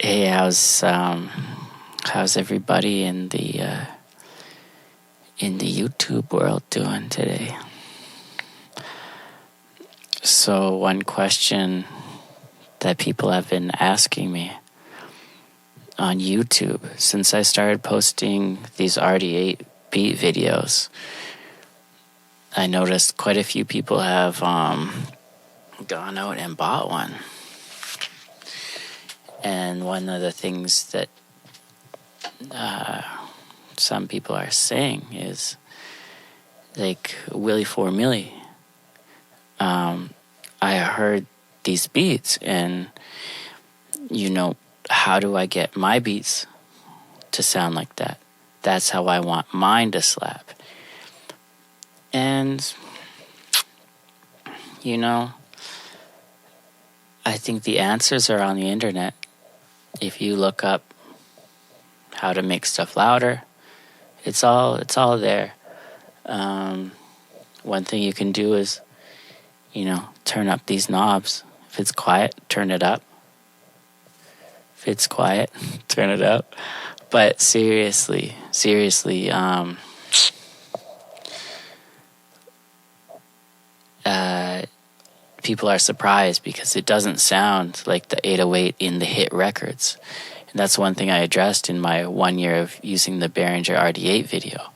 Hey, how's everybody in the YouTube world doing today? So one question that people have been asking me on YouTube since I started posting these RD-8 beat videos, I noticed quite a few people have gone out and bought one. And one of the things that some people are saying is, like, Willie 4 Millie. I heard these beats and, how do I get my beats to sound like that? That's how I want mine to slap. And, I think the answers are on the internet. If you look up how to make stuff louder, it's all there. One thing you can do is, turn up these knobs. If it's quiet, turn it up. If it's quiet, turn it up. But seriously, people are surprised because it doesn't sound like the 808 in the hit records. And that's one thing I addressed in my 1 year of using the Behringer RD-8 video.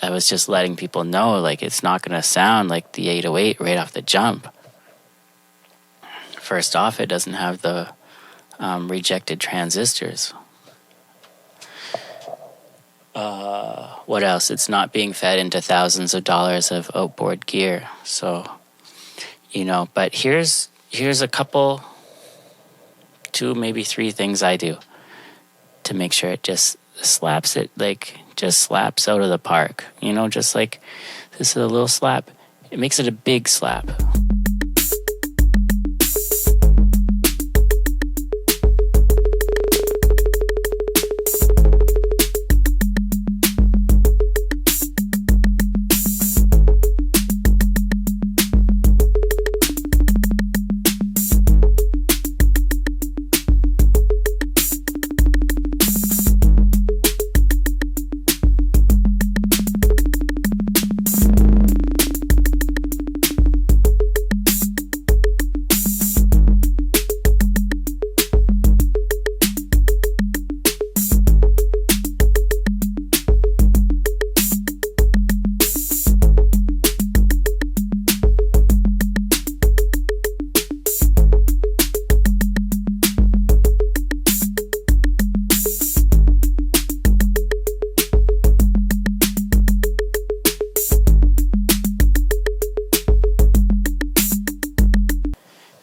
I was just letting people know, like, it's not going to sound like the 808 right off the jump. First off, it doesn't have the rejected transistors. What else? It's not being fed into thousands of dollars of outboard gear. So, but here's a couple, 2, maybe 3 things I do to make sure it just slaps it, just slaps out of the park. Just like this is a little slap. It makes it a big slap.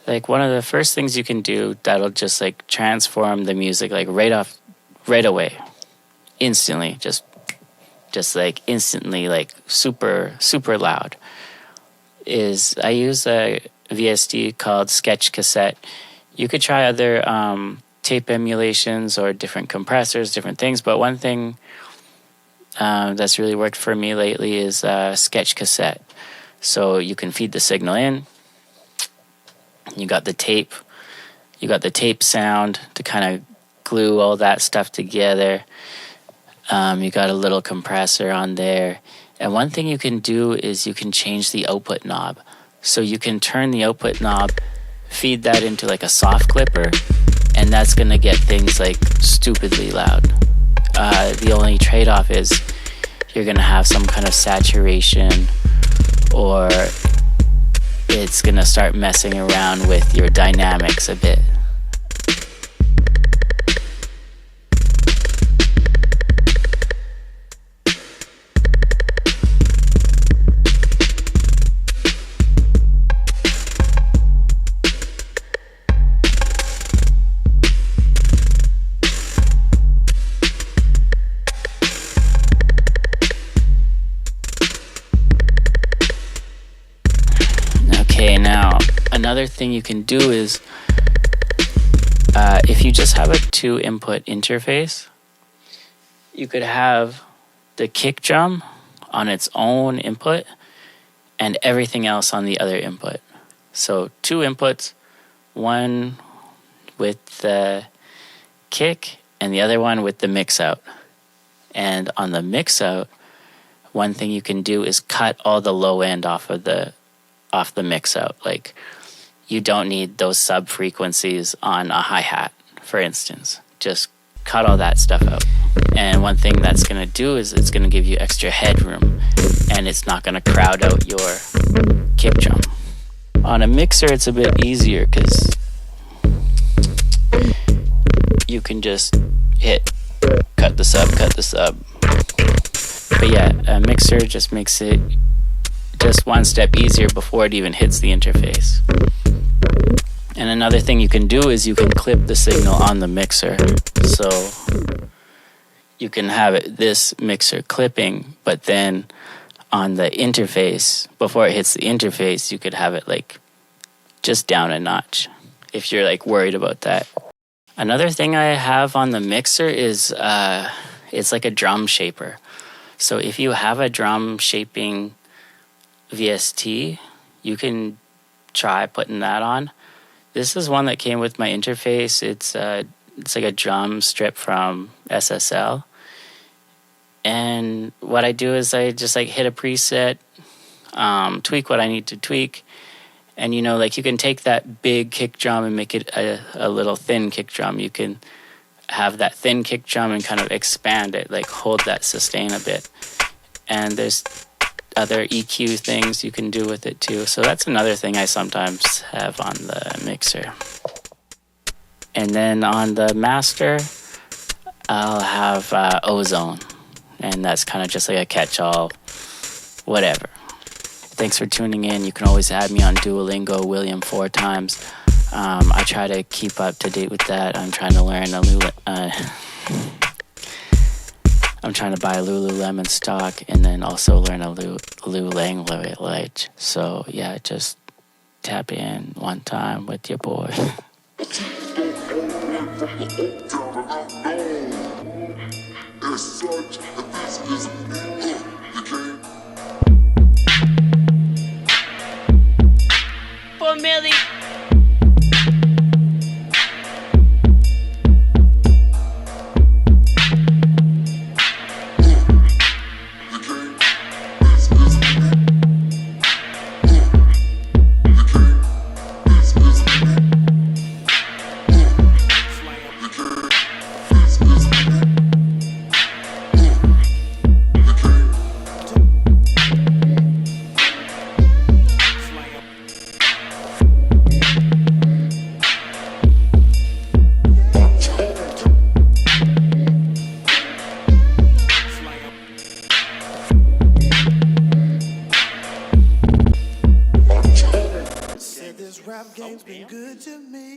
Like, one of the first things you can do that'll just transform the music right away, instantly, just instantly, super loud, is I use a VSD called Sketch Cassette. You could try other tape emulations or different compressors, different things, but one thing that's really worked for me lately is Sketch Cassette. So you can feed the signal in. You got the tape sound to kind of glue all that stuff together. You got a little compressor on there. And one thing you can do is you can change the output knob. So you can turn the output knob, feed that into a soft clipper, and that's going to get things stupidly loud. The only trade-off is you're going to have some kind of saturation, or it's going to start messing around with your dynamics a bit. Okay, now another thing you can do is if you just have a 2-input interface, you could have the kick drum on its own input and everything else on the other input. So 2 inputs, one with the kick and the other one with the mix out. And on the mix out, one thing you can do is cut all the low end off the mix out. Like, you don't need those sub frequencies on a hi-hat, for instance. Just cut all that stuff out. And one thing that's going to do is it's going to give you extra headroom, and it's not going to crowd out your kick drum. On a mixer, it's a bit easier because you can just hit cut the sub. But yeah, a mixer just makes it just one step easier before it even hits the interface. And another thing you can do is you can clip the signal on the mixer. So you can have this mixer clipping, but then on the interface, before it hits the interface, you could have it like just down a notch if you're like worried about that. Another thing I have on the mixer is it's like a drum shaper. So if you have a drum shaping VST, you can try putting that on. This is one that came with my interface. It's like a drum strip from SSL. And what I do is I just like hit a preset, tweak what I need to tweak. And you know, like you can take that big kick drum and make it a little thin kick drum. You can have that thin kick drum and kind of expand it, like hold that sustain a bit. And there's other EQ things you can do with it too. So that's another thing I sometimes have on the mixer. And then on the master, I'll have Ozone. And that's kind of just like a catch-all, whatever. Thanks for tuning in. You can always add me on Duolingo, William 4 times. I try to keep up to date with that. I'm trying to learn I'm trying to buy a Lululemon stock and then also learn a Lulu language. So yeah, just tap in one time with your boy. For Millie. Rap game's been good to me.